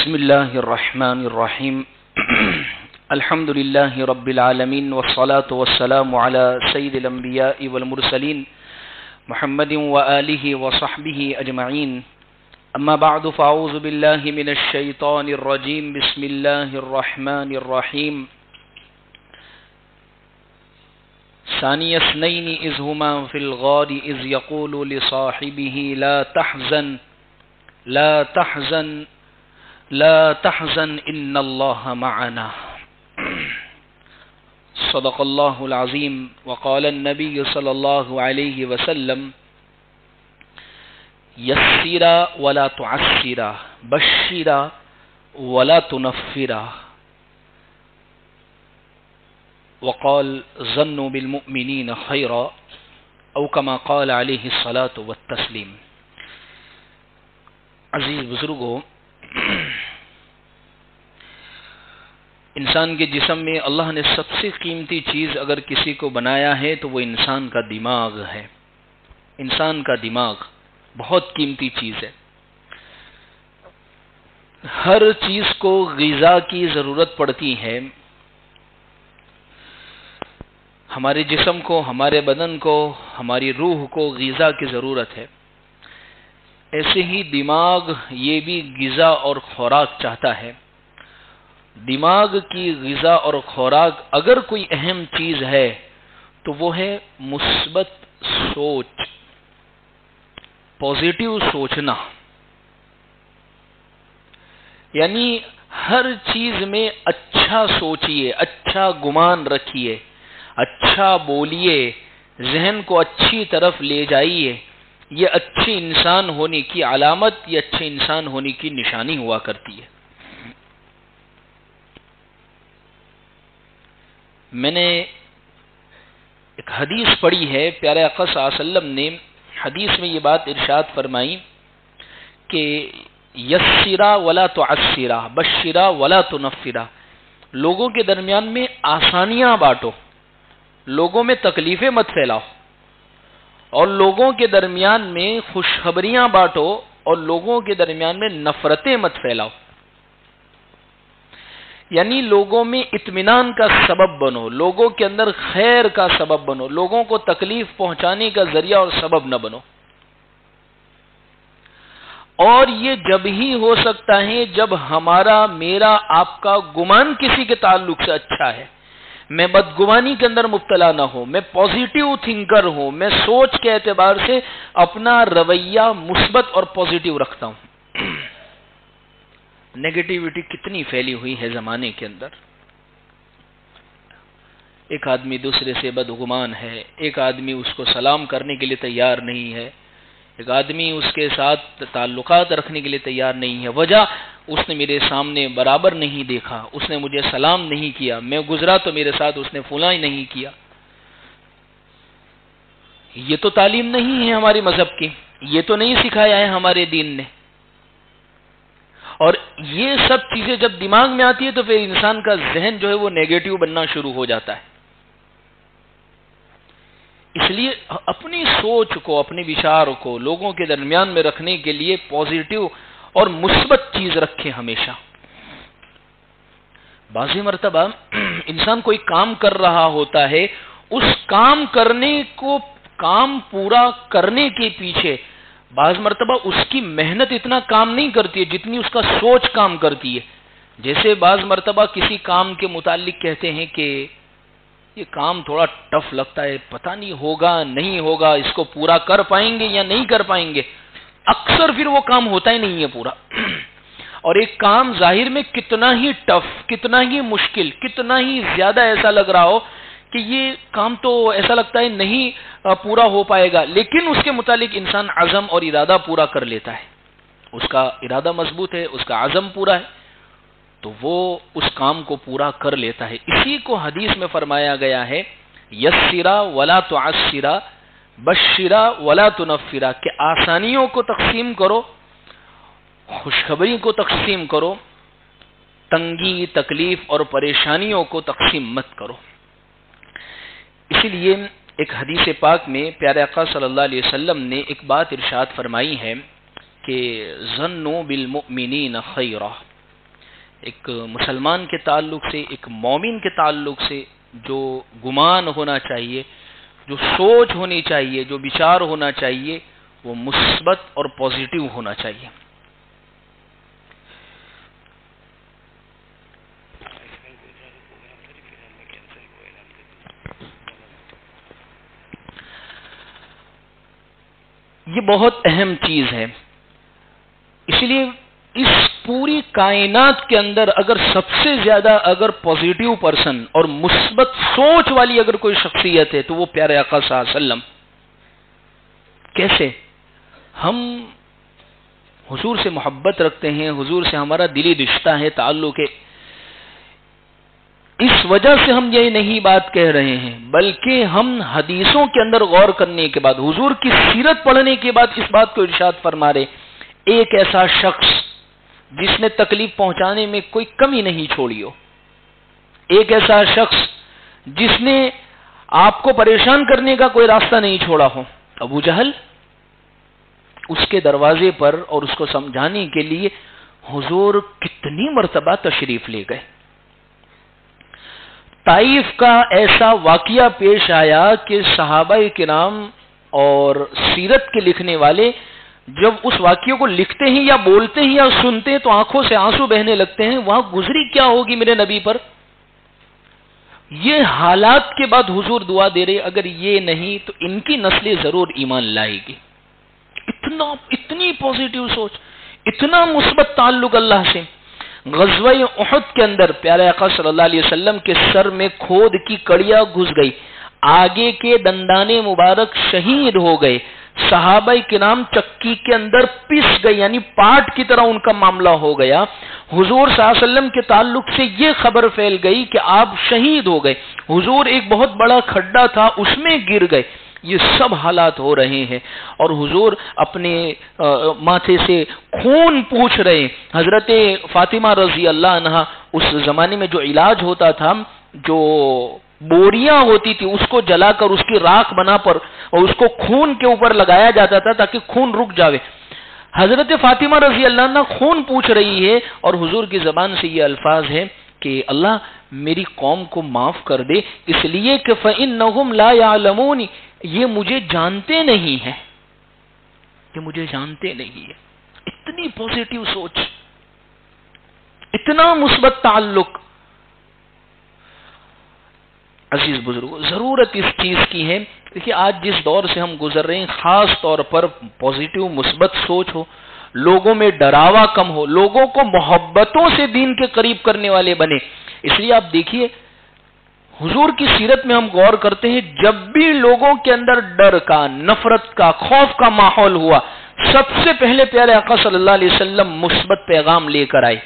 بسم الله الرحمن الرحيم الحمد لله رب العالمين والصلاة والسلام على سيد الأنبياء والمرسلين محمد وآله وصحبه أجمعين أما بعد فأعوذ بالله من الشيطان الرجيم بسم الله الرحمن الرحيم ثاني اثنين إذ هما في الغار إذ يقول لصاحبه لا تحزن إن الله معنا صدق الله العظيم وقال النبي صلى الله عليه وسلم يسرا ولا تعسرا بشرا ولا تنفرا وقال ظنوا بالمؤمنين خيرا او كما قال عليه الصلاة والتسليم. عزیز بزرگوں، انسان کے جسم میں اللہ نے سب سے قیمتی چیز اگر کسی کو بنایا ہے تو وہ انسان کا دماغ ہے. انسان کا دماغ بہت قیمتی چیز ہے. ہر چیز کو غذا کی ضرورت پڑتی ہے. ہمارے جسم کو، ہمارے بدن کو، ہماری روح کو غذا کی ضرورت ہے. ایسے ہی دماغ یہ بھی غذا اور خوراک چاہتا ہے. دماغ کی غذا اور خوراک اگر کوئی اہم چیز ہے تو وہ ہے مثبت سوچ، پازیٹیو سوچنا. یعنی ہر چیز میں اچھا سوچئے، اچھا گمان رکھیے، اچھا بولیے، ذہن کو اچھی طرف لے جائیے. یہ اچھے انسان ہونے کی علامت، یہ اچھے انسان ہونے کی نشانی ہوا کرتی ہے. میں نے ایک حدیث پڑھی ہے، پیارے آقا صلی اللہ علیہ وسلم نے حدیث میں یہ بات ارشاد فرمائی کہ یسرا ولا تعسرا بشرا ولا تنفرا. لوگوں کے درمیان میں آسانیاں بانٹو، لوگوں میں تکلیفیں مت پھیلاؤ، اور لوگوں کے درمیان میں خوشخبریاں بانٹو، اور لوگوں کے درمیان میں نفرتیں مت پھیلاؤ. یعنی لوگوں میں اطمینان کا سبب بنو، لوگوں کے اندر خیر کا سبب بنو، لوگوں کو تکلیف پہنچانے کا ذریعہ اور سبب نہ بنو. اور یہ جب ہی ہو سکتا ہے جب ہمارا، میرا، آپ کا گمان کسی کے تعلق سے اچھا ہے. میں بدگمانی کے اندر مبتلا نہ ہوں، میں پازیٹیو تھنکر ہوں، میں سوچ کے اعتبار سے اپنا رویہ مثبت اور پازیٹیو رکھتا ہوں. نیگیٹیوٹی کتنی پھیلی ہوئی ہے زمانے کے اندر. ایک آدمی دوسرے سے بدگمان ہے، ایک آدمی اس کو سلام کرنے کے لیے تیار نہیں ہے، ایک آدمی اس کے ساتھ تعلقات رکھنے کے لیے تیار نہیں ہے. وجہ اس نے میرے سامنے برابر نہیں دیکھا، اس نے مجھے سلام نہیں کیا، میں گزرا تو میرے ساتھ اس نے فلاں ہی نہیں کیا. یہ تو تعلیم نہیں ہے ہمارے مذہب کی، یہ تو نہیں سکھایا ہے ہمارے دین نے. اور یہ سب چیزیں جب دماغ میں آتی ہے تو پھر انسان کا ذہن جو ہے وہ نیگیٹو بننا شروع ہو جاتا ہے. اس لیے اپنی سوچ کو، اپنے وچار کو لوگوں کے درمیان میں رکھنے کے لیے پازیٹیو اور مثبت چیز رکھیں ہمیشہ. بعضی مرتبہ انسان کوئی کام کر رہا ہوتا ہے، اس کام پورا کرنے کے پیچھے بعض مرتبہ اس کی محنت اتنا کام نہیں کرتی ہے جتنی اس کا سوچ کام کرتی ہے. جیسے بعض مرتبہ کسی کام کے متعلق کہتے ہیں کہ یہ کام تھوڑا ٹف لگتا ہے، پتہ نہیں ہوگا نہیں ہوگا، اس کو پورا کر پائیں گے یا نہیں کر پائیں گے. اکثر پھر وہ کام ہوتا ہی نہیں ہے پورا. اور ایک کام ظاہر میں کتنا ہی ٹف، کتنا ہی مشکل، کتنا ہی زیادہ ایسا لگ رہا ہو کہ یہ کام تو ایسا لگتا ہے نہیں پورا ہو پائے گا، لیکن اس کے متعلق انسان عزم اور ارادہ پورا کر لیتا ہے. اس کا ارادہ مضبوط ہے، اس کا عزم پورا ہے، تو وہ اس کام کو پورا کر لیتا ہے. اسی کو حدیث میں فرمایا گیا ہے یسرا ولا تعسرا بشرا ولا تنفرا، کہ آسانیوں کو تقسیم کرو، خوشخبری کو تقسیم کرو، تنگی، تکلیف اور پریشانیوں کو تقسیم مت کرو. اسی لیے ایک حدیث پاک میں پیارے آقا صلی اللہ علیہ وسلم نے ایک بات ارشاد فرمائی ہے کہ ظنوا بالمؤمنین خیرا، ایک مسلمان کے تعلق سے، ایک مومن کے تعلق سے جو گمان ہونا چاہیے، جو سوچ ہونی چاہیے، جو وچار ہونا چاہیے، وہ مثبت اور پازیٹیو ہونا چاہیے۔ یہ بہت اہم چیز ہے، اس لیے اس پوری کائنات کے اندر اگر سب سے زیادہ اگر پازیٹیو پرسن اور مثبت سوچ والی اگر کوئی شخصیت ہے تو وہ پیارے آقا صلی اللہ علیہ وسلم۔ کیسے؟ ہم حضور سے محبت رکھتے ہیں، حضور سے ہمارا دلی رشتہ ہے، تعلق ہے، اس وجہ سے ہم یہ نہیں بات کہہ رہے ہیں، بلکہ ہم حدیثوں کے اندر غور کرنے کے بعد، حضور کی سیرت پڑھنے کے بعد اس بات کو ارشاد فرما رہے، ایک ایسا شخص جس نے تکلیف پہنچانے میں کوئی کمی نہیں چھوڑی ہو، ایک ایسا شخص جس نے آپ کو پریشان کرنے کا کوئی راستہ نہیں چھوڑا ہو، ابو جہل، اس کے دروازے پر اور اس کو سمجھانے کے لیے حضور کتنی مرتبہ تشریف لے گئے۔ طائف کا ایسا واقعہ پیش آیا کہ صحابہ کرام اور سیرت کے لکھنے والے جب اس واقعے کو لکھتے ہیں یا بولتے ہیں یا سنتے ہیں تو آنکھوں سے آنسو بہنے لگتے ہیں، وہاں گزری کیا ہوگی میرے نبی پر۔ یہ حالات کے بعد حضور دعا دے رہے، اگر یہ نہیں تو ان کی نسلیں ضرور ایمان لائے گی۔ اتنی پازیٹیو سوچ، اتنا مثبت تعلق اللہ سے۔ غزوہ احد کے اندر پیارے آقا صلی اللہ علیہ وسلم کے سر میں کھود کی کڑیاں گھس گئی، آگے کے دندان مبارک شہید ہو گئے، صحابہ کرام چکی کے اندر پس گئے، یعنی پاٹ کی طرح ان کا معاملہ ہو گیا۔ حضور صلی اللہ علیہ وسلم کے تعلق سے یہ خبر پھیل گئی کہ آپ شہید ہو گئے، حضور ایک بہت بڑا کھڈا تھا اس میں گر گئے۔ یہ سب حالات ہو رہے ہیں اور حضور اپنے ماتھے سے خون پوچھ رہے ہیں۔ حضرت فاطمہ رضی اللہ عنہا، اس زمانے میں جو علاج ہوتا تھا، جو بوریاں ہوتی تھی اس کو جلا کر اس کی راکھ بنا پر اور اس کو خون کے اوپر لگایا جاتا تھا تاکہ خون رک جاوے۔ حضرت فاطمہ رضی اللہ عنہ خون پوچھ رہی ہے اور حضور کی زبان سے یہ الفاظ ہے کہ اللہ میری قوم کو معاف کر دے، اس لیے کہ فَإِنَّهُمْ لَا يَعْلَمُونِ، یہ مجھے جانتے نہیں ہیں، یہ مجھے جانتے نہیں ہیں۔ اتنی پازیٹیو سوچ، اتنا مثبت تعلق۔ عزیز بزرگوں، ضرورت اس چیز کی ہے، دیکھیے آج جس دور سے ہم گزر رہے ہیں، خاص طور پر پازیٹیو مثبت سوچ ہو، لوگوں میں ڈراوا کم ہو، لوگوں کو محبتوں سے دین کے قریب کرنے والے بنے۔ اس لیے آپ دیکھیے حضور کی سیرت میں ہم غور کرتے ہیں، جب بھی لوگوں کے اندر ڈر کا، نفرت کا، خوف کا ماحول ہوا، سب سے پہلے پیارے آقا صلی اللہ علیہ وسلم مثبت پیغام لے کر آئے۔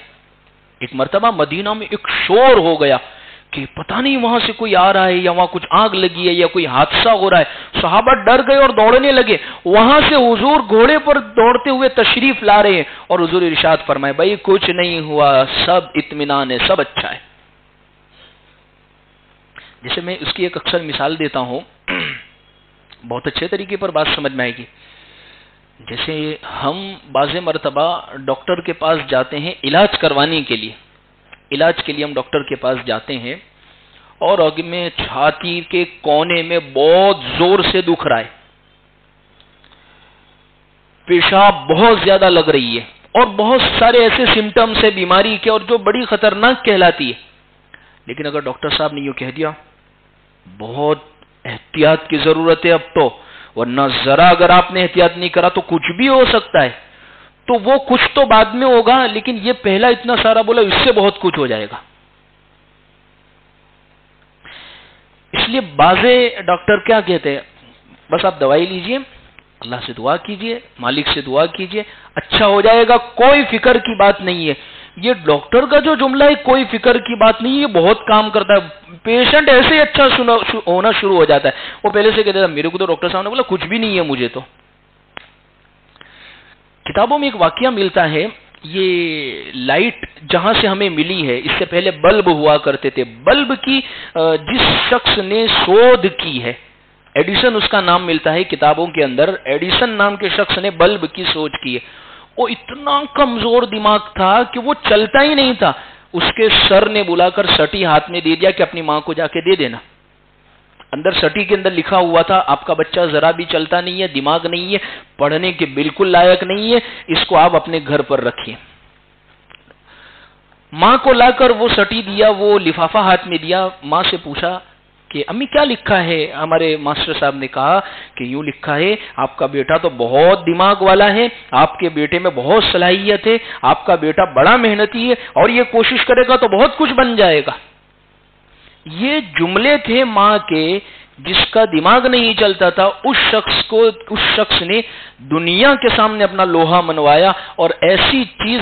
ایک مرتبہ مدینہ میں ایک شور ہو گیا کہ پتہ نہیں وہاں سے کوئی آ رہا ہے یا وہاں کچھ آگ لگی ہے یا کوئی حادثہ ہو رہا ہے۔ صحابہ ڈر گئے اور دوڑنے لگے، وہاں سے حضور گھوڑے پر دوڑتے ہوئے تشریف لا رہے ہیں اور حضور ارشاد فرمائے بھائی کچھ نہیں ہوا، سب اطمینان ہے، سب اچھا ہے۔ جیسے میں اس کی ایک اکثر مثال دیتا ہوں، بہت اچھے طریقے پر بات سمجھ میں آئے گی۔ جیسے ہم بعض مرتبہ ڈاکٹر کے پاس جاتے ہیں علاج کروانے کے لیے، علاج کے لیے ہم ڈاکٹر کے پاس جاتے ہیں اور آگے میں چھاتی کے کونے میں بہت زور سے دکھ رہا ہے، پیشاب بہت زیادہ لگ رہی ہے اور بہت سارے ایسے سمٹمز ہے بیماری کے اور جو بڑی خطرناک کہلاتی ہے، لیکن اگر ڈاکٹر صاحب نے یوں کہہ دیا بہت احتیاط کی ضرورت ہے اب تو، ورنہ ذرا اگر آپ نے احتیاط نہیں کرا تو کچھ بھی ہو سکتا ہے، تو وہ کچھ تو بعد میں ہوگا، لیکن یہ پہلا اتنا سارا بولا اس سے بہت کچھ ہو جائے گا۔ اس لیے بعض ڈاکٹر کیا کہتے ہیں، بس آپ دوائی لیجئے، اللہ سے دعا کیجئے، مالک سے دعا کیجئے، اچھا ہو جائے گا، کوئی فکر کی بات نہیں ہے۔ یہ ڈاکٹر کا جو جملہ ہے کوئی فکر کی بات نہیں، یہ بہت کام کرتا ہے۔ پیشنٹ ایسے اچھا ہونا شروع ہو جاتا ہے، وہ پہلے سے کہتا ہے میرے کو تو ڈاکٹر صاحب نے بولا کچھ بھی نہیں ہے مجھے تو۔ کتابوں میں ایک واقعہ ملتا ہے، یہ لائٹ جہاں سے ہمیں ملی ہے، اس سے پہلے بلب ہوا کرتے تھے، بلب کی جس شخص نے شودھ کی ہے، ایڈیسن اس کا نام ملتا ہے کتابوں کے اندر، ایڈیسن نام کے شخص نے بلب کی سوچ کی ہے۔ وہ اتنا کمزور دماغ تھا کہ وہ چلتا ہی نہیں تھا، اس کے سر نے بلا کر سٹی ہاتھ میں دے دیا کہ اپنی ماں کو جا کے دے دینا. اندر سٹی کے اندر لکھا ہوا تھا آپ کا بچہ ذرا بھی چلتا نہیں ہے، دماغ نہیں ہے، پڑھنے کے بالکل لائق نہیں ہے، اس کو آپ اپنے گھر پر رکھیے. ماں کو لا کر وہ سٹی دیا، وہ لفافہ ہاتھ میں دیا. ماں سے پوچھا کہ امی کیا لکھا ہے؟ ہمارے ماسٹر صاحب نے کہا کہ یوں لکھا ہے آپ کا بیٹا تو بہت دماغ والا ہے، آپ کے بیٹے میں بہت صلاحیت ہے، آپ کا بیٹا بڑا محنتی ہے اور یہ کوشش کرے گا تو بہت کچھ بن جائے گا. یہ جملے تھے ماں کے، جس کا دماغ نہیں چلتا تھا اس شخص نے دنیا کے سامنے اپنا لوہا منوایا اور ایسی چیز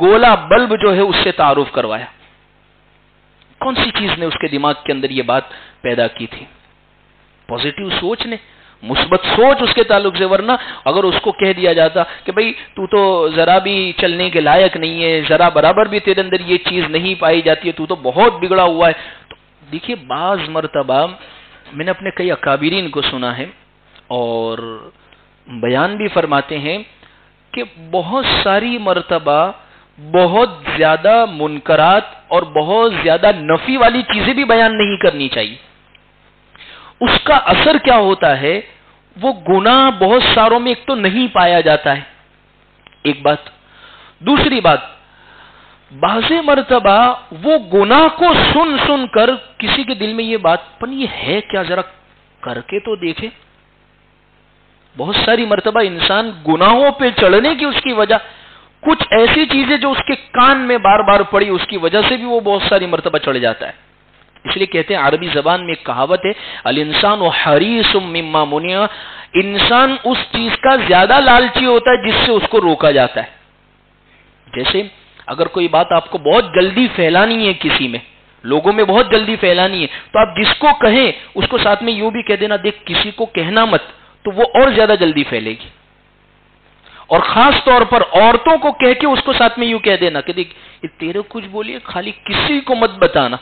گولا بلب جو ہے اس سے تعارف کروایا. کون سی چیز نے اس کے دماغ کے اندر یہ بات پیدا کی تھی؟ پازیٹیو سوچ نے، مثبت سوچ اس کے تعلق سے. ورنہ اگر اس کو کہہ دیا جاتا کہ بھئی تو تو ذرا بھی چلنے کے لائق نہیں ہے، ذرا برابر بھی تیرے اندر یہ چیز نہیں پائی جاتی ہے، تو تو بہت بگڑا ہوا ہے. تو دیکھیے بعض مرتبہ میں نے اپنے کئی اکابرین کو سنا ہے اور بیان بھی فرماتے ہیں کہ بہت ساری مرتبہ بہت زیادہ منکرات اور بہت زیادہ نفی والی چیزیں بھی بیان نہیں کرنی چاہیے. اس کا اثر کیا ہوتا ہے؟ وہ گناہ بہت ساروں میں ایک تو نہیں پایا جاتا ہے، ایک بات. دوسری بات، بعض مرتبہ وہ گناہ کو سن سن کر کسی کے دل میں یہ بات پن یہ ہے کیا، ذرا کر کے تو دیکھے. بہت ساری مرتبہ انسان گناہوں پہ چڑھنے کی اس کی وجہ کچھ ایسی چیزیں جو اس کے کان میں بار بار پڑی، اس کی وجہ سے بھی وہ بہت ساری مرتبہ چڑھ جاتا ہے. اس لیے کہتے ہیں عربی زبان میں ایک کہاوت ہے، الانسان حریص مما منع، انسان اس چیز کا زیادہ لالچی ہوتا ہے جس سے اس کو روکا جاتا ہے. جیسے اگر کوئی بات آپ کو بہت جلدی پھیلانی ہے، کسی میں لوگوں میں بہت جلدی پھیلانی ہے، تو آپ جس کو کہیں اس کو ساتھ میں یوں بھی کہہ دینا دیکھ کسی کو کہنا مت، تو وہ اور زیادہ جلدی پھیلے گی. اور خاص طور پر عورتوں کو کہہ کے اس کو ساتھ میں یوں کہہ دینا کہ دیکھ تیرے کچھ بولیے خالی کسی کو مت بتانا،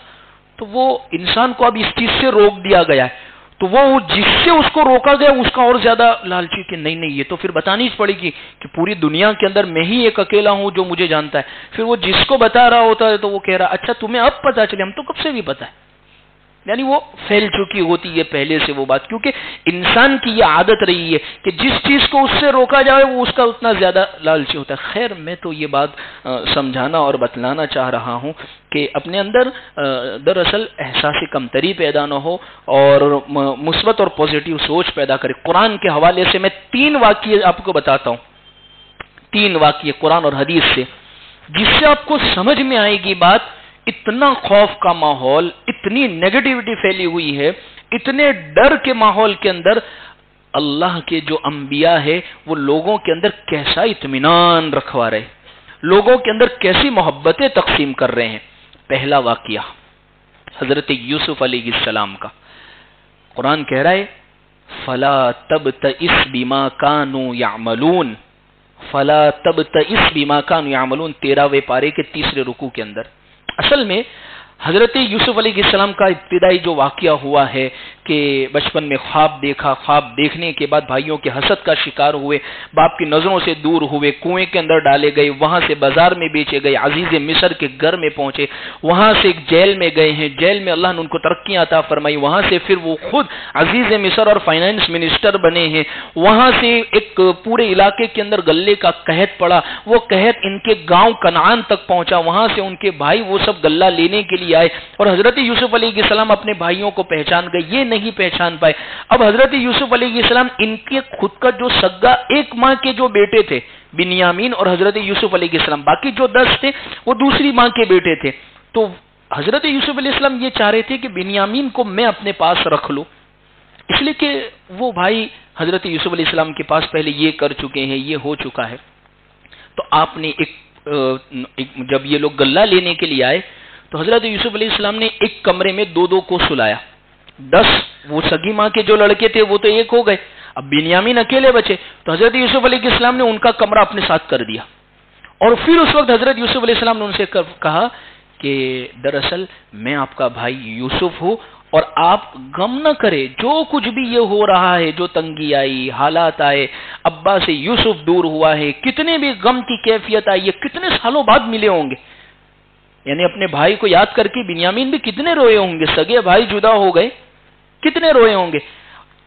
تو وہ انسان کو اب اس چیز سے روک دیا گیا ہے. تو وہ جس سے اس کو روکا گیا اس کا اور زیادہ لالچی کہ نہیں یہ تو پھر بتانی ہی پڑے گی کہ پوری دنیا کے اندر میں ہی ایک اکیلا ہوں جو مجھے جانتا ہے. پھر وہ جس کو بتا رہا ہوتا ہے تو وہ کہہ رہا اچھا تمہیں اب پتا چلے، ہم تو کب سے بھی پتا ہے. یعنی وہ پھیل چکی ہوتی ہے پہلے سے وہ بات، کیونکہ انسان کی یہ عادت رہی ہے کہ جس چیز کو اس سے روکا جائے وہ اس کا اتنا زیادہ لالچی ہوتا ہے. خیر میں تو یہ بات سمجھانا اور بتلانا چاہ رہا ہوں کہ اپنے اندر دراصل احساس کمتری پیدا نہ ہو اور مثبت اور پازیٹیو سوچ پیدا کرے. قرآن کے حوالے سے میں 3 واقعے آپ کو بتاتا ہوں، 3 واقعے قرآن اور حدیث سے، جس سے آپ کو سمجھ میں آئے گی بات. اتنا خوف کا ماحول، اتنی نیگیٹیوٹی پھیلی ہوئی ہے، اتنے ڈر کے ماحول کے اندر اللہ کے جو انبیاء ہے وہ لوگوں کے اندر کیسا اطمینان رکھوا رہے، لوگوں کے اندر کیسی محبتیں تقسیم کر رہے ہیں. پہلا واقعہ حضرت یوسف علیہ السلام کا. قرآن کہہ رہا ہے فلا تبتئس بما كانوا يعملون، فلا تبتئس بما كانوا يعملون، 13ویں پارے کے 3 رکوع کے اندر. اصل میں حضرت یوسف علیہ السلام کا ابتدائی جو واقعہ ہوا ہے کہ بچپن میں خواب دیکھا، خواب دیکھنے کے بعد بھائیوں کے حسد کا شکار ہوئے، باپ کی نظروں سے دور ہوئے، کنویں کے اندر ڈالے گئے، وہاں سے بازار میں بیچے گئے، عزیز مصر کے گھر میں پہنچے، وہاں سے ایک جیل میں گئے ہیں، جیل میں اللہ نے ان کو ترقیاں عطا فرمائی، وہاں سے پھر وہ خود عزیز مصر اور فائنانس منسٹر بنے ہیں، وہاں سے ایک پورے علاقے کے اندر غلے کا قحط پڑا، وہ قحط ان کے گاؤں کنعان تک پہنچا، وہاں سے ان کے بھائی وہ سب غلہ لینے کے لیے آئے اور حضرت یوسف علیہ السلام اپنے بھائیوں کو پہچان گئے، یہ نہیں پہچان پائے. اب حضرت یوسف علیہ السلام ان کے خود کا جو سگا 1 ماں کے جو بیٹے تھے بنیامین اور حضرت یوسف علیہ السلام، باقی جو 10 تھے وہ دوسری ماں کے بیٹے تھے. تو حضرت یوسف علیہ السلام یہ چاہ رہے تھے کہ بنیامین کو میں اپنے پاس رکھ لوں، اس لیے کہ وہ بھائی حضرت یوسف علیہ السلام کے پاس پہلے یہ کر چکے ہیں، یہ ہو چکا ہے. تو آپ نے جب یہ لوگ غلہ لینے کے لیے آئے تو حضرت یوسف علیہ السلام نے ایک کمرے میں 2 کو سلایا. 10 وہ سگی ماں کے جو لڑکے تھے وہ تو 1 ہو گئے، اب بنیامین اکیلے بچے، تو حضرت یوسف علیہ السلام نے ان کا کمرہ اپنے ساتھ کر دیا. اور پھر اس وقت حضرت یوسف علیہ السلام نے ان سے کہا کہ دراصل میں آپ کا بھائی یوسف ہوں اور آپ غم نہ کرے، جو کچھ بھی یہ ہو رہا ہے، جو تنگی آئی، حالات آئے، ابا سے یوسف دور ہوا ہے، کتنے بھی غم کی کیفیت آئی ہے، کتنے سالوں بعد ملے ہوں گے، یعنی اپنے بھائی کو یاد کر کے بنیامین بھی کتنے روئے ہوں گے، سگے بھائی جدا ہو گئے، کتنے روئے ہوں گے۔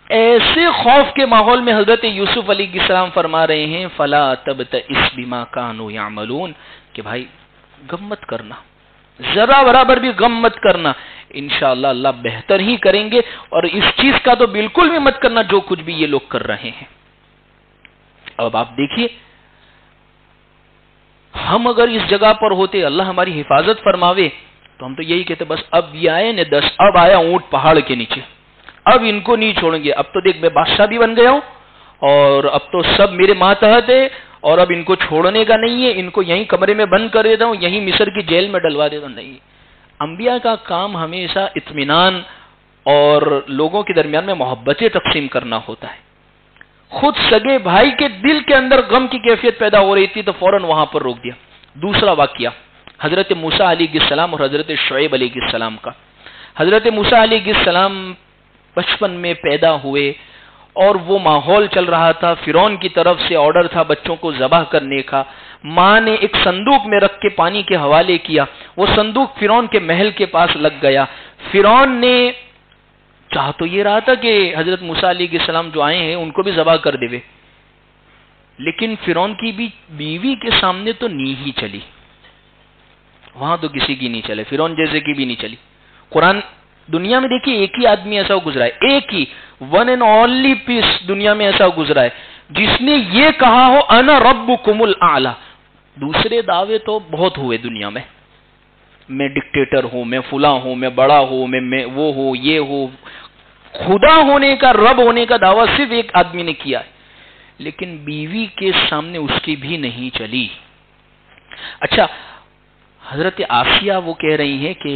ایسے خوف کے ماحول میں حضرت یوسف علیہ السلام فرما رہے ہیں فلا تبتئس بما كانوا يعملون، کہ بھائی غم مت کرنا، ذرا برابر بھی غم مت کرنا، انشاءاللہ اللہ بہتر ہی کریں گے، اور اس چیز کا تو بالکل بھی مت کرنا جو کچھ بھی یہ لوگ کر رہے ہیں۔ اب آپ دیکھیے، ہم اگر اس جگہ پر ہوتے، اللہ ہماری حفاظت فرماوے، تو ہم تو یہی کہتے بس اب یہ آئے نے 10، اب آیا اونٹ پہاڑ کے نیچے، اب ان کو نہیں چھوڑیں گے، اب تو دیکھ میں بادشاہ بھی بن گیا ہوں اور اب تو سب میرے ماتحت ہے، اور اب ان کو چھوڑنے کا نہیں ہے، ان کو یہیں کمرے میں بند کر دیتا ہوں، یہیں مصر کی جیل میں ڈلوا دیتا ہوں۔ نہیں، انبیاء کا کام ہمیشہ اطمینان اور لوگوں کے درمیان میں محبتیں تقسیم کرنا ہوتا ہے۔ خود سگے بھائی کے دل کے اندر غم کی کیفیت پیدا ہو رہی تھی تو فوراً وہاں پر روک دیا۔ دوسرا واقعہ حضرت موسیٰ علیہ السلام اور حضرت شعیب علیہ السلام کا۔ حضرت موسیٰ علیہ السلام بچپن میں پیدا ہوئے اور وہ ماحول چل رہا تھا، فرعون کی طرف سے آرڈر تھا بچوں کو ذبح کرنے کا۔ ماں نے ایک صندوق میں رکھ کے پانی کے حوالے کیا، وہ صندوق فرعون کے محل کے پاس لگ گیا۔ فرعون نے چاہ تو یہ رہا تھا کہ حضرت موسیٰ علیہ السلام جو آئے ہیں ان کو بھی ذبح کر دے، لیکن فرعون کی بھی بیوی کے سامنے تو نہیں ہی چلی، وہاں تو کسی کی نہیں چلے، فرعون جیسے کی بھی نہیں چلی۔ قرآن دنیا میں دیکھیے ایک ہی آدمی ایسا گزرا ہے، ایک ہی ون اینڈ اونلی پیس دنیا میں ایسا گزرا ہے جس نے یہ کہا ہو انا ربکم الاعلی۔ دوسرے دعوے تو بہت ہوئے دنیا میں ڈکٹیٹر ہوں، میں فلاں ہوں، میں بڑا ہوں، میں وہ ہوں، یہ ہوں۔ خدا ہونے کا، رب ہونے کا دعویٰ صرف ایک آدمی نے کیا ہے، لیکن بیوی کے سامنے اس کی بھی نہیں چلی۔ اچھا، حضرت آسیہ وہ کہہ رہی ہیں کہ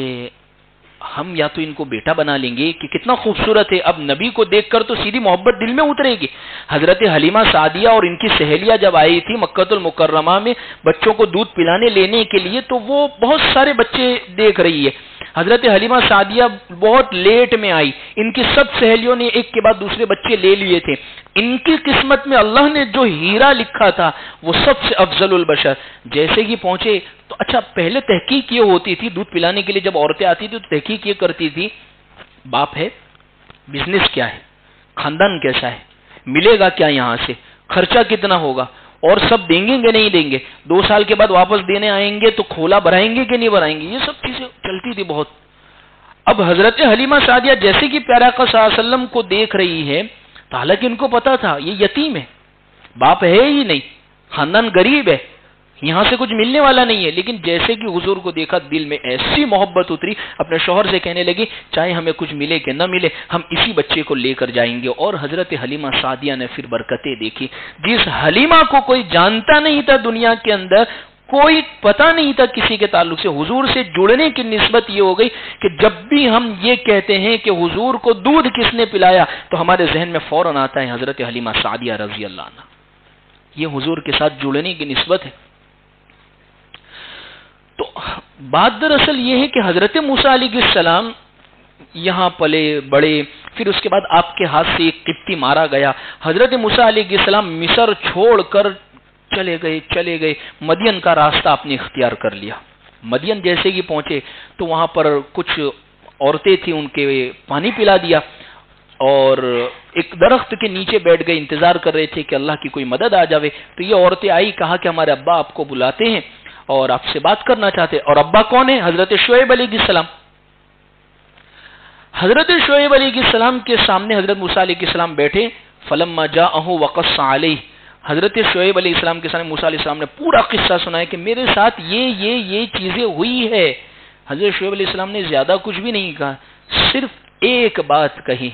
ہم یا تو ان کو بیٹا بنا لیں گے، کہ کتنا خوبصورت ہے، اب نبی کو دیکھ کر تو سیدھی محبت دل میں اترے گی۔ حضرت حلیمہ سعدیہ اور ان کی سہیلیاں جب آئی تھی مکہ المکرمہ میں بچوں کو دودھ پلانے لینے کے لیے، تو وہ بہت سارے بچے دیکھ رہی ہے۔ حضرت حلیمہ سعدیہ بہت لیٹ میں آئی، ان کی سب سہیلیوں نے ایک کے بعد دوسرے بچے لے لیے تھے۔ ان کی قسمت میں اللہ نے جو ہیرا لکھا تھا وہ سب سے افضل البشر، جیسے ہی پہنچے تو اچھا پہلے تحقیق یہ ہوتی تھی، دودھ پلانے کے لیے جب عورتیں آتی تھی تو تحقیق یہ کرتی تھی باپ ہے، بزنس کیا ہے، خاندان کیسا ہے، ملے گا کیا یہاں سے، خرچہ کتنا ہوگا، اور سب دیں گے کہ نہیں دیں گے، 2 سال کے بعد واپس دینے آئیں گے تو کھولا بھرائیں گے کہ نہیں بھرائیں گے، یہ سب چیزیں چلتی تھی بہت۔ اب حضرت حلیمہ سعدیہ جیسے کہ پیارے آقا صلی اللہ علیہ وسلم کو دیکھ رہی ہے، حالانکہ ان کو پتا تھا یہ یتیم ہے، باپ ہے ہی نہیں، خاندان غریب ہے، یہاں سے کچھ ملنے والا نہیں ہے، لیکن جیسے کہ حضور کو دیکھا دل میں ایسی محبت اتری، اپنے شوہر سے کہنے لگی چاہے ہمیں کچھ ملے کہ نہ ملے ہم اسی بچے کو لے کر جائیں گے۔ اور حضرت حلیمہ سعدیہ نے پھر برکتیں دیکھی۔ جس حلیمہ کو کوئی جانتا نہیں تھا دنیا کے اندر، کوئی پتہ نہیں تھا کسی کے تعلق سے، حضور سے جڑنے کی نسبت یہ ہو گئی کہ جب بھی ہم یہ کہتے ہیں کہ حضور کو دودھ کس نے پلایا تو ہمارے ذہن میں فوراً آتا ہے حضرت حلیمہ سعدیہ رضی اللہ عنہ۔ یہ حضور کے ساتھ جڑنے کی نسبت ہے۔ تو بات دراصل یہ ہے کہ حضرت موسیٰ علیہ السلام یہاں پلے بڑے، پھر اس کے بعد آپ کے ہاتھ سے ایک قبطی مارا گیا۔ حضرت موسیٰ علیہ السلام مصر چھوڑ کر چلے گئے، مدین کا راستہ آپ نے اختیار کر لیا۔ مدین جیسے ہی پہنچے تو وہاں پر کچھ عورتیں تھیں، ان کے پانی پلا دیا اور ایک درخت کے نیچے بیٹھ گئے، انتظار کر رہے تھے کہ اللہ کی کوئی مدد آ جاوے۔ تو یہ عورتیں آئی، کہا کہ ہمارے ابا آپ کو بلاتے ہیں اور آپ سے بات کرنا چاہتے ہیں۔ اور ابا کون ہے؟ حضرت شعیب علیہ السلام۔ حضرت شعیب علیہ السلام کے سامنے حضرت موسیٰ علیہ السلام بیٹھے۔ فلما جاءہ وقص علیہ، حضرت شعیب علیہ السلام کے سامنے موسیٰ علیہ السلام نے پورا قصہ سنایا کہ میرے ساتھ یہ چیزیں ہوئی ہے۔ حضرت شعیب علیہ السلام نے زیادہ کچھ بھی نہیں کہا، صرف ایک بات کہی۔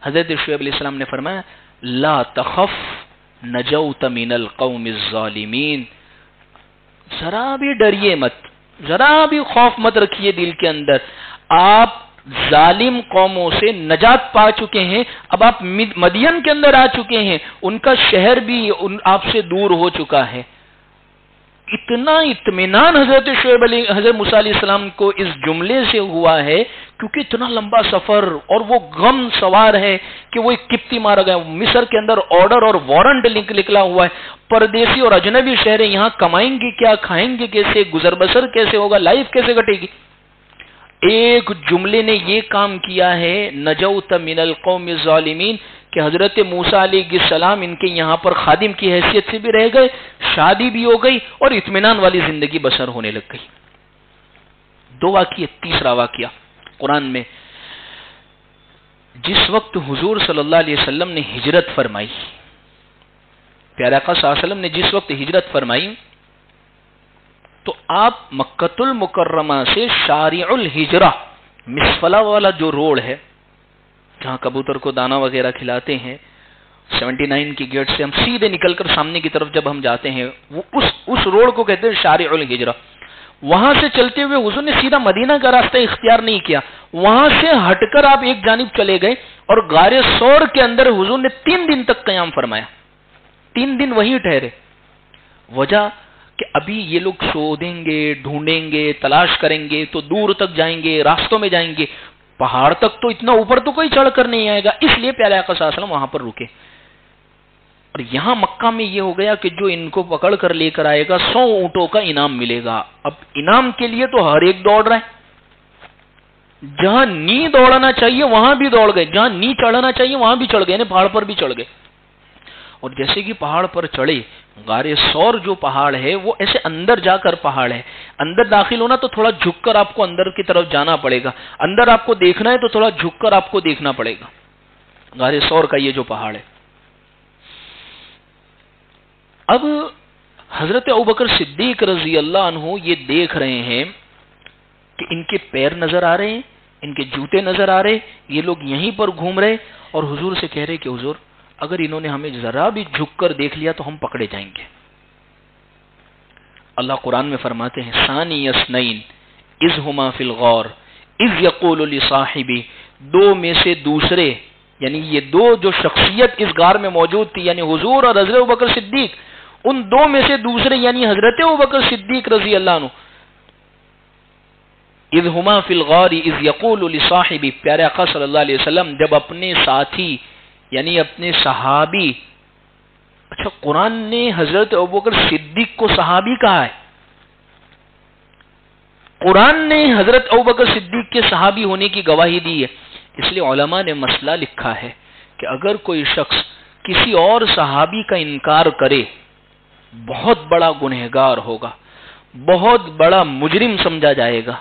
حضرت شعیب علیہ السلام نے فرمایا لا تخف نجوت من القوم الظالمین، ذرا بھی ڈریے مت، ذرا بھی خوف مت رکھیے دل کے اندر، آپ ظالم قوموں سے نجات پا چکے ہیں، اب آپ مدین کے اندر آ چکے ہیں، ان کا شہر بھی آپ سے دور ہو چکا ہے۔ اتنا اطمینان حضرت موسیٰ علیہ السلام کو اس جملے سے ہوا ہے کیونکہ اتنا لمبا سفر اور وہ غم سوار ہے کہ وہ ایک قبطی مارا گیا. مصر کے اندر آرڈر اور وارنٹ نکلا ہوا ہے. پردیسی اور اجنبی شہر یہاں کمائیں گے کیا, کھائیں گے کیسے, گزر بسر کیسے ہوگا, لائف کیسے کٹے گی. ایک جملے نے یہ کام کیا ہے, نجوت من القوم الظالمین, کہ حضرت موسیٰ علیہ السلام ان کے یہاں پر خادم کی حیثیت سے بھی رہ گئے, شادی بھی ہو گئی اور اطمینان والی زندگی بسر ہونے لگ گئی. دو واقعے. تیسرا واقعہ قرآن میں, جس وقت حضور صلی اللہ علیہ وسلم نے ہجرت فرمائی, پیارے آقا صلی اللہ علیہ وسلم نے جس وقت ہجرت فرمائی تو آپ مکۃ المکرمہ سے شارع الہجرہ, مسفلا والا جو روڈ ہے جہاں کبوتر کو دانا وغیرہ کھلاتے ہیں, 79 کی گیٹ سے ہم سیدھے نکل کر سامنے کی طرف جب ہم جاتے ہیں, وہ اس روڈ کو کہتے ہیں شارع الہجرہ. وہاں سے چلتے ہوئے حضور نے سیدھا مدینہ کا راستہ اختیار نہیں کیا, وہاں سے ہٹ کر آپ ایک جانب چلے گئے اور غار ثور کے اندر حضور نے 3 دن تک قیام فرمایا. 3 دن وہیں ٹھہرے. وجہ کہ ابھی یہ لوگ شودیں گے, ڈھونڈیں گے, تلاش کریں گے تو دور تک جائیں گے, راستوں میں جائیں گے, پہاڑ تک تو اتنا اوپر تو کوئی چڑھ کر نہیں آئے گا, اس لیے پیارے آقا صلی اللہ علیہ وسلم وہاں پر رکے. اور یہاں مکہ میں یہ ہو گیا کہ جو ان کو پکڑ کر لے کر آئے گا 100 اونٹوں کا انعام ملے گا. اب انعام کے لیے تو ہر ایک دوڑ رہا ہے, جہاں نی دوڑنا چاہیے وہاں بھی دوڑ گئے, جہاں نی چڑھنا چاہیے وہاں بھی چڑھ گئے, یعنی پہاڑ پر بھی چڑھ گئے. اور جیسے کہ پہاڑ پر چڑھے, غار ثور جو پہاڑ ہے وہ ایسے اندر جا کر پہاڑ ہے, اندر داخل ہونا تو تھوڑا جھک کر آپ کو اندر کی طرف جانا پڑے گا, اندر آپ کو دیکھنا ہے تو تھوڑا جھک کر آپ کو دیکھنا پڑے گا. غار ثور کا یہ جو پہاڑ ہے. اب حضرت ابوبکر صدیق رضی اللہ عنہ یہ دیکھ رہے ہیں کہ ان کے پیر نظر آ رہے ہیں, ان کے جوتے نظر آ رہے, یہ لوگ یہیں پر گھوم رہے, اور حضور سے کہہ رہے کہ حضور اگر انہوں نے ہمیں ذرا بھی جھک کر دیکھ لیا تو ہم پکڑے جائیں گے. اللہ قرآن میں فرماتے ہیں ثانی اثنین اذ ہما فی الغار اذ یقول لصاحبہ, دو میں سے دوسرے, یعنی یہ دو جو شخصیت اس غار میں موجود تھی, یعنی حضور اور حضرت ابوبکر صدیق, ان دو میں سے دوسرے یعنی حضرت ابوبکر صدیق رضی اللہ عنہ, اذ ہما فی الغار اذ یقول لصاحبہ, پیارے آقا صلی اللہ علیہ وسلم جب اپنے ساتھی یعنی اپنے صحابی, اچھا قرآن نے حضرت ابوبکر صدیق کو صحابی کہا ہے, قرآن نے حضرت ابوبکر صدیق کے صحابی ہونے کی گواہی دی ہے. اس لیے علماء نے مسئلہ لکھا ہے کہ اگر کوئی شخص کسی اور صحابی کا انکار کرے بہت بڑا گنہگار ہوگا, بہت بڑا مجرم سمجھا جائے گا.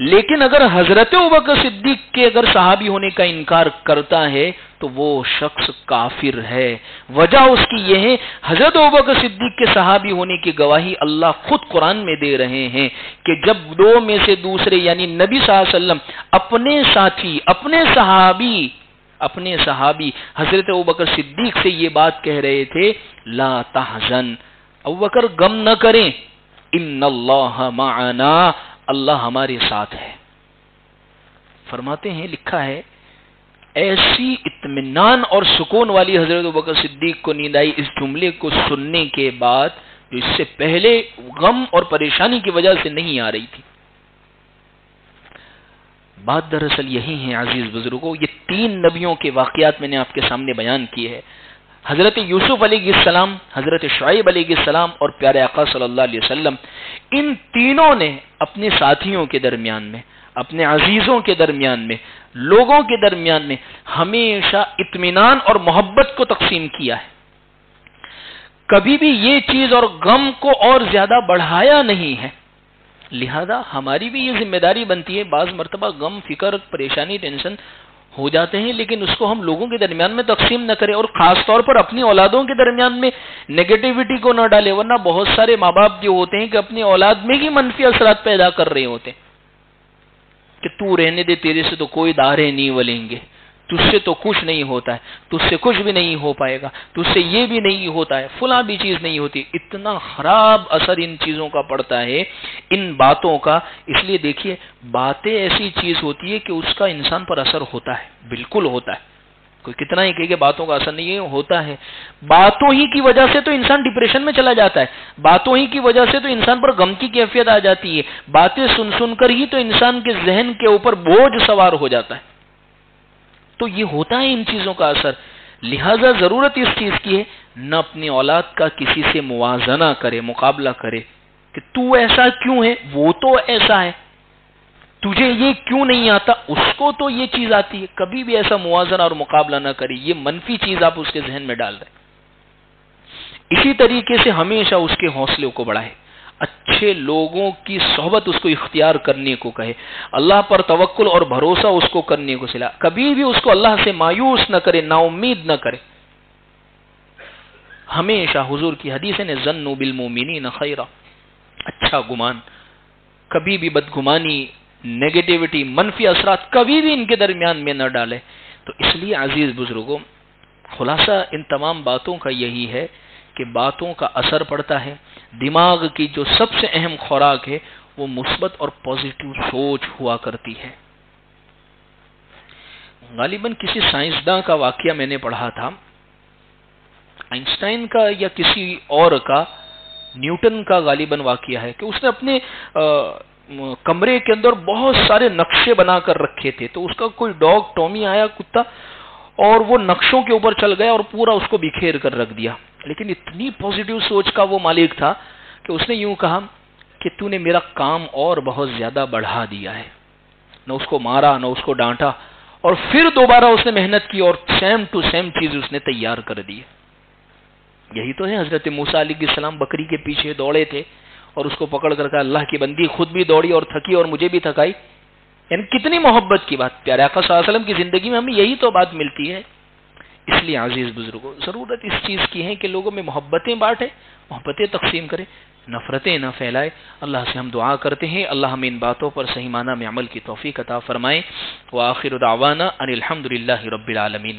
لیکن اگر حضرت ابوبکر صدیق کے اگر صحابی ہونے کا انکار کرتا ہے تو وہ شخص کافر ہے. وجہ اس کی یہ ہے, حضرت ابوبکر صدیق کے صحابی ہونے کی گواہی اللہ خود قرآن میں دے رہے ہیں کہ جب دو میں سے دوسرے یعنی نبی صلی اللہ علیہ وسلم اپنے ساتھی, اپنے صحابی حضرت ابوبکر صدیق سے یہ بات کہہ رہے تھے, لا تحزن, ابوبکر غم نہ کریں, ان اللہ معنا, اللہ ہمارے ساتھ ہے. فرماتے ہیں, لکھا ہے ایسی اطمینان اور سکون والی حضرت ابوبکر صدیق کو نیند آئی اس جملے کو سننے کے بعد جو اس سے پہلے غم اور پریشانی کی وجہ سے نہیں آ رہی تھی. بات دراصل یہی ہے عزیز بزرگوں, یہ 3 نبیوں کے واقعات میں نے آپ کے سامنے بیان کیے ہیں. حضرت یوسف علیہ السلام, حضرت شعیب علیہ السلام اور پیارے آقا صلی اللہ علیہ وسلم, ان تینوں نے اپنے ساتھیوں کے درمیان میں, اپنے عزیزوں کے درمیان میں, لوگوں کے درمیان میں ہمیشہ اطمینان اور محبت کو تقسیم کیا ہے. کبھی بھی یہ چیز اور غم کو اور زیادہ بڑھایا نہیں ہے. لہذا ہماری بھی یہ ذمہ داری بنتی ہے, بعض مرتبہ غم, فکر, پریشانی, ٹینشن ہو جاتے ہیں لیکن اس کو ہم لوگوں کے درمیان میں تقسیم نہ کریں, اور خاص طور پر اپنی اولادوں کے درمیان میں نیگیٹیوٹی کو نہ ڈالیں. ورنہ بہت سارے ماں باپ جو ہوتے ہیں کہ اپنی اولاد میں ہی منفی اثرات پیدا کر رہے ہوتے ہیں کہ تو رہنے دے, تیرے سے تو کوئی دارے نہیں ولیں گے, تجھ سے تو کچھ نہیں ہوتا ہے, تجھ سے کچھ بھی نہیں ہو پائے گا, تجھ سے یہ بھی نہیں ہوتا ہے, فلاں بھی چیز نہیں ہوتی. اتنا خراب اثر ان چیزوں کا پڑتا ہے, ان باتوں کا. اس لیے دیکھیے باتیں ایسی چیز ہوتی ہے کہ اس کا انسان پر اثر ہوتا ہے, بالکل ہوتا ہے. کوئی کتنا ہی کہے کہ باتوں کا اثر نہیں ہے, ہوتا ہے. باتوں ہی کی وجہ سے تو انسان ڈپریشن میں چلا جاتا ہے, باتوں ہی کی وجہ سے تو انسان پر غم کی کیفیت آ جاتی ہے, باتیں سن سن کر ہی تو انسان کے ذہن کے اوپر بوجھ سوار ہو جاتا ہے. تو یہ ہوتا ہے ان چیزوں کا اثر. لہذا ضرورت اس چیز کی ہے نہ اپنی اولاد کا کسی سے موازنہ کرے، مقابلہ کرے کہ تو ایسا کیوں ہے، وہ تو ایسا ہے، تجھے یہ کیوں نہیں آتا، اس کو تو یہ چیز آتی ہے. کبھی بھی ایسا موازنہ اور مقابلہ نہ کرے. یہ منفی چیز آپ اس کے ذہن میں ڈال رہے. اسی طریقے سے ہمیشہ اس کے حوصلے کو بڑھائے، اچھے لوگوں کی صحبت اس کو اختیار کرنے کو کہے، اللہ پر توکل اور بھروسہ اس کو کرنے کو سلا. کبھی بھی اس کو اللہ سے مایوس نہ کرے، نا امید نہ کرے. ہمیشہ حضور کی حدیث ہے ظنوا بالمؤمنین خیرا، اچھا گمان، کبھی بھی بدگمانی، نیگیٹیوٹی، منفی اثرات کبھی بھی ان کے درمیان میں نہ ڈالے. تو اس لیے عزیز بزرگوں، خلاصہ ان تمام باتوں کا یہی ہے کہ باتوں کا اثر پڑتا ہے. دماغ کی جو سب سے اہم خوراک ہے وہ مثبت اور پازیٹیو سوچ ہوا کرتی ہے. غالباً کسی سائنسداں کا واقعہ میں نے پڑھا تھا، آئنسٹائن کا یا کسی اور کا، نیوٹن کا غالباً واقعہ ہے کہ اس نے اپنے کمرے کے اندر بہت سارے نقشے بنا کر رکھے تھے. تو اس کا کوئی ڈاگ ٹامی آیا، کتا، اور وہ نقشوں کے اوپر چل گیا اور پورا اس کو بکھیر کر رکھ دیا. لیکن اتنی پازیٹیو سوچ کا وہ مالک تھا کہ اس نے یوں کہا کہ تو نے میرا کام اور بہت زیادہ بڑھا دیا ہے. نہ اس کو مارا، نہ اس کو ڈانٹا، اور پھر دوبارہ اس نے محنت کی اور سیم ٹو سیم چیز اس نے تیار کر دی. یہی تو ہے. حضرت موسیٰ علیہ السلام بکری کے پیچھے دوڑے تھے اور اس کو پکڑ کر کہا اللہ کی بندی خود بھی دوڑی اور تھکی اور مجھے بھی تھکائی. یعنی کتنی محبت کی بات. پیارے آقا صلی اللہ علیہ وسلم کی زندگی میں ہمیں یہی تو بات ملتی ہے. اس لیے عزیز بزرگوں، ضرورت اس چیز کی ہے کہ لوگوں میں محبتیں بانٹے، محبتیں تقسیم کرے، نفرتیں نہ پھیلائے. اللہ سے ہم دعا کرتے ہیں اللہ ہمیں ان باتوں پر صحیح معنی میں عمل کی توفیق عطا فرمائے. وآخر دعوانا ان الحمد للہ رب العالمین.